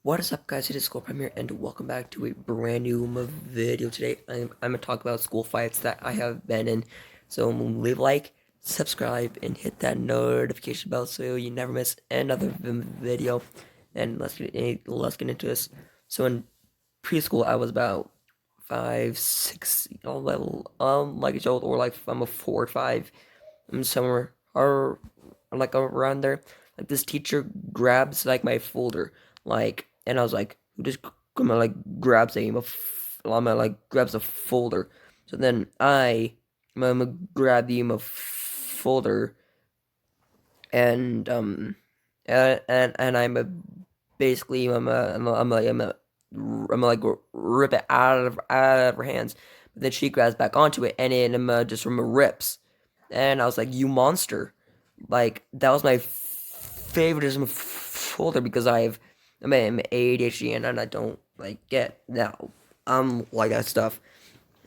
What is up, guys? It is School Prime here, and welcome back to a brand new video. Today, I'm gonna talk about school fights that I have been in. So leave a like, subscribe, and hit that notification bell so you never miss another video. And let's get into this. So in preschool, I was about 5, 6, level like years old, or like I'm a 4 or 5, somewhere or like around there. Like this teacher grabs like my folder, like, and I was like, who just gonna like grabs Llama like grabs a folder. So then I'm gonna grab the folder, and and basically I'm like rip it out of her hands. But then she grabs back onto it, and it just rips. And I was like, "You monster!" Like that was my favoritism folder because I'm ADHD, and I don't like get now like that stuff.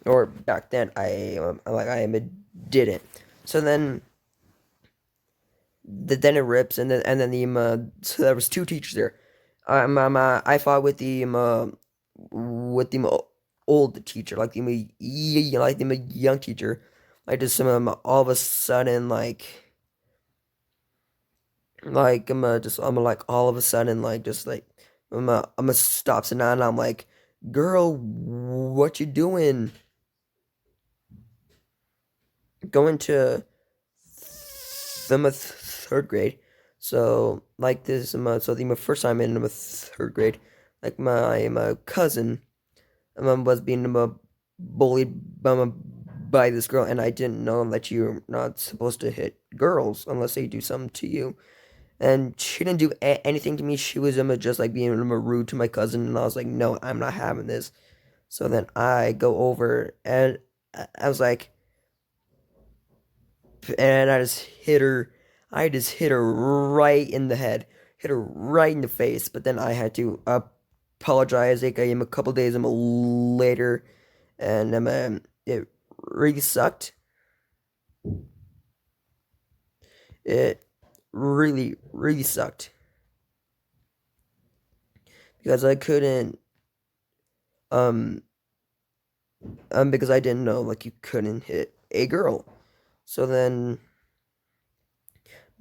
Or back then I didn't. So then it rips, and then so there was two teachers there. I fought with the old teacher, like the young teacher. Like just all of a sudden like all of a sudden like just like I'm a stops, and I'm like, girl, what you doing? Going to third grade. So like this, so the first time in third grade, like my cousin was being bullied by this girl, and I didn't know that you're not supposed to hit girls unless they do something to you. And she didn't do anything to me. She was just like being rude to my cousin, and I was like, no, I'm not having this. So then I go over, and I was like, and I just hit her right in the head, hit her right in the face. But then I had to apologize like a couple days later, and it really sucked. It really sucked because I couldn't um because I didn't know like you couldn't hit a girl. So then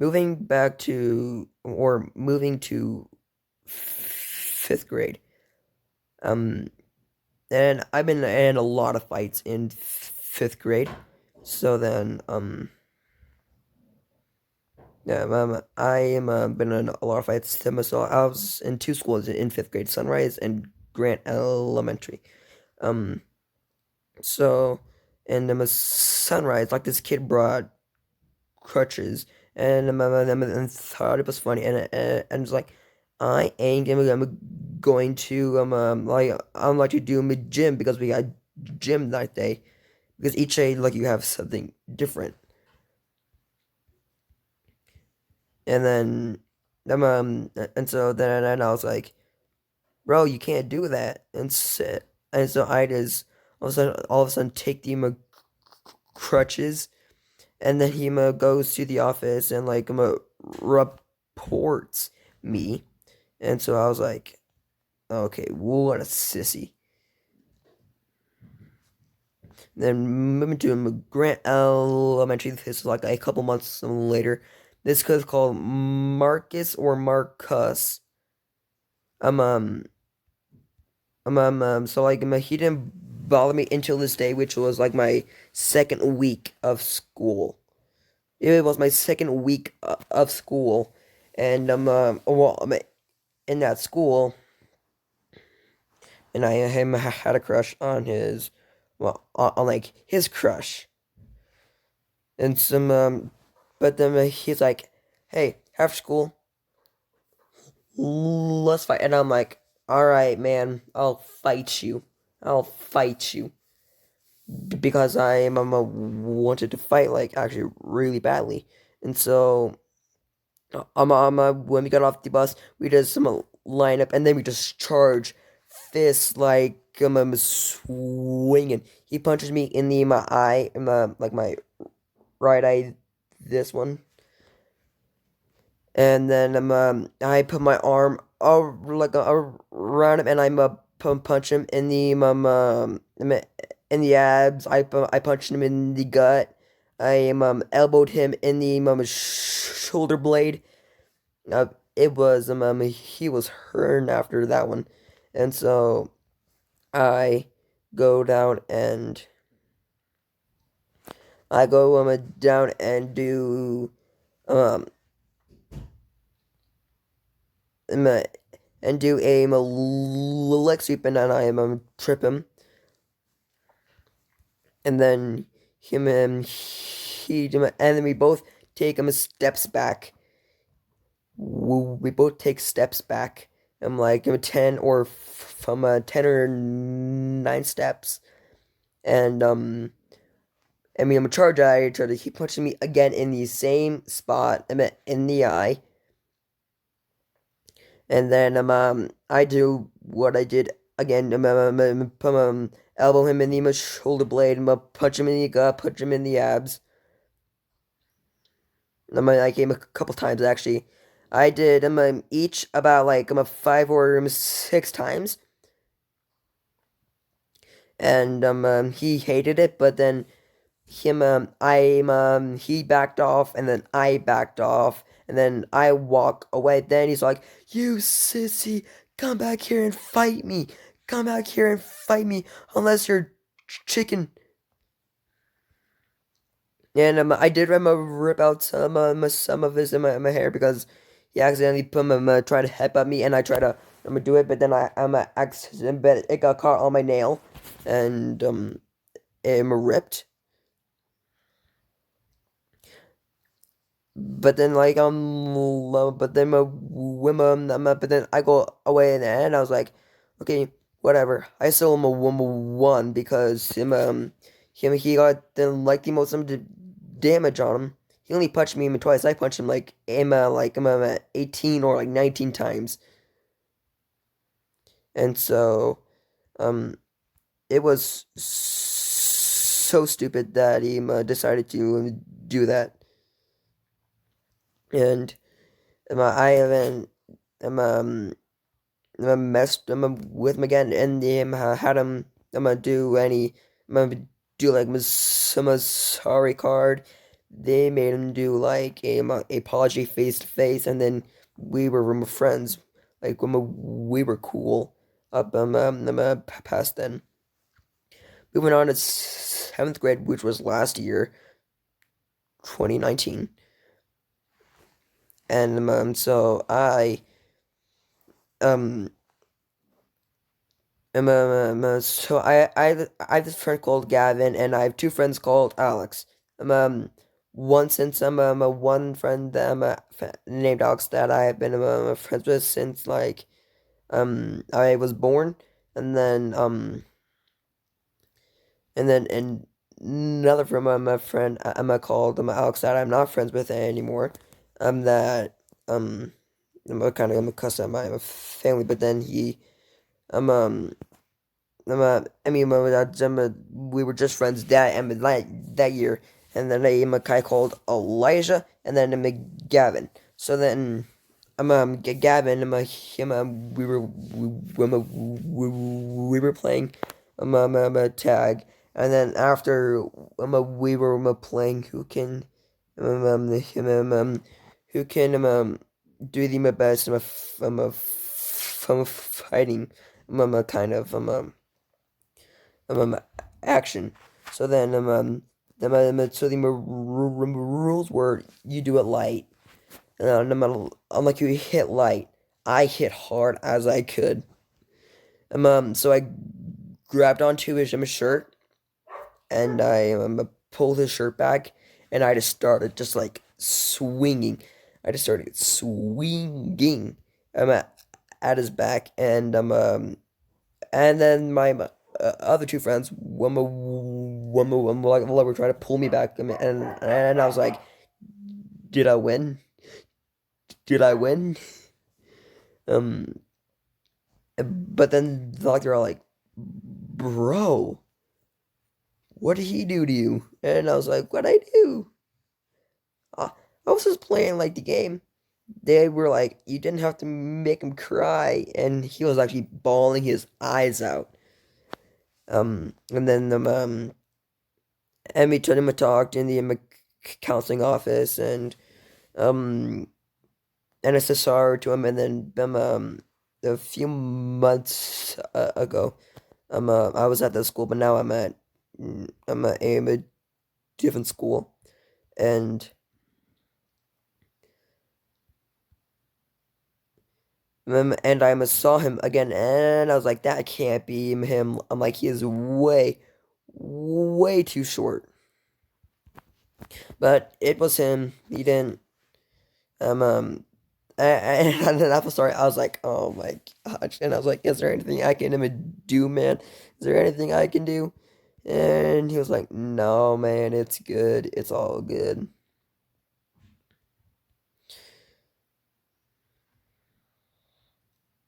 moving to fifth grade. Um, and I've been in a lot of fights in fifth grade. So then, yeah, I am been in a lot of fights. So I was in two schools in fifth grade, Sunrise and Grant Elementary. Um, so and Sunrise, like this kid brought crutches, and thought it was funny, and it's like, I ain't going to I'm like to do my gym because we got gym that day, because each day like you have something different. And then and so then I was like, bro, you can't do that. And so I just all of a sudden take the crutches, and then he goes to the office and like reports me. And so I was like, okay, what a sissy. Then moving to Grant Elementary, this is like a couple months later. This kid's called Marcus or Marcus. Um, um, so like he didn't bother me until this day, which was like my second week of school. It was my second week of school, and well, I'm in that school, and I him had a crush on his, well, on like his crush, and but then he's like, hey, after school, let's fight, and I'm like, all right, man, I'll fight you, because I'm wanted to fight like actually really badly, and so when we got off the bus, we did some lineup, and then we just charge fists like swinging. He punches me in my eye, in my right eye, this one, and then I put my arm around him, and punch him in the in the abs. I punched him in the gut. I elbowed him in the shoulder blade. Uh, it was he was hurting after that one, and so I go down and I go down and do um um, and do a leg sweep, and then I trip him, and then him and and then we both take steps back. We both take steps back. I'm like 10 or from 10 or 9 steps, and I'm a charge. I try to keep punching me again in the same spot. In the eye. And then I do what I did again. Elbow him in the shoulder blade. Punch him in the gut. Punch him in the abs. I came a couple times actually. I did each about like 5 or 6 times, and he hated it. But then he backed off, and then I backed off, and then I walk away. Then he's like, "You sissy, come back here and fight me. Come back here and fight me, unless you're chicken." And I did rip out some of his my hair because he accidentally tried to headbutt me, and I tried to do it, but then but it got caught on my nail, and it ripped. But then but then I go away, and I was like, okay, whatever. I still am a woman one because he got the most damage on him. He only punched me twice. I punched him like 18 or like 19 times, and so um it was so stupid that he decided to do that. And I haven't messed with him again, and had him do any do like some sorry card. They made him do like a apology face to face, and then we were friends. Like we were cool up past then. We went on to 7th grade, which was last year, 2019. And so um so I have this friend called Gavin, and I have 2 friends called Alex. One since one friend named Alex that I have been friends with since like I was born, and then and another from my friend called Alex that I'm not friends with anymore. That I'm kind of cuss at my family, but then he I mean, we were just friends that year, and then I met a guy called Elijah, and then I met Gavin. So then, Gavin, him, we were playing, tag, and then after, we were playing who can, do the best, fighting, kind of, um, action. So then so the rules were you do it light, and unlike you hit light, I hit hard as I could. So I grabbed onto his shirt, and I pulled his shirt back, and I just started just like swinging. I just started swinging at his back, and then my other 2 friends, one were trying to pull me back, and I was like, "Did I win? Did I win?" Um, but then they're all like, "Bro, what did he do to you?" And I was like, "What I do? I was just playing like the game." they were like, you didn't have to make him cry, and he was actually bawling his eyes out. And then Emmy took him a talk in the counseling office, and um, NSSR to him, and then a few months ago, I was at the school, but now I'm at a different school, and I saw him again, and I was like, that can't be him. I'm like, he is way too short. But it was him. He didn't. Um, um, and then after sorry, I was like, oh my gosh. And I was like, is there anything I can even do, man? Is there anything I can do? And he was like, no, man, it's good. It's all good.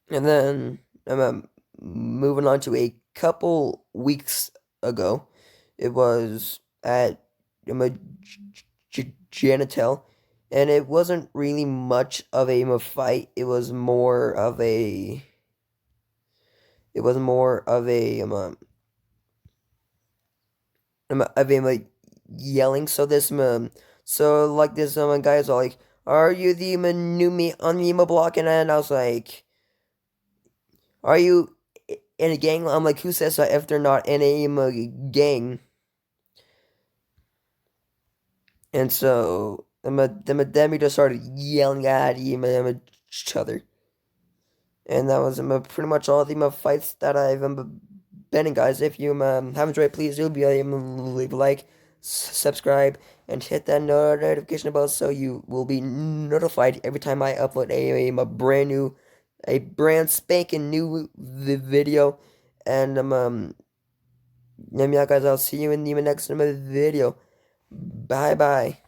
And then moving on to a couple weeks ago, it was at Janitel, and it wasn't really much of a fight. It was more of a like yelling. So this guy is all like, "Are you the new me on the emo block?" And then I was like, "Are you in a gang?" I'm like, "Who says that if they're not in a gang?" And so then we just started yelling at each other. And that was pretty much all the fights that I've been in, guys. If you have enjoyed, please do leave a like, subscribe, and hit that notification bell so you will be notified every time I upload a brand spanking new video. And yeah, guys, I'll see you in the next video. Bye bye.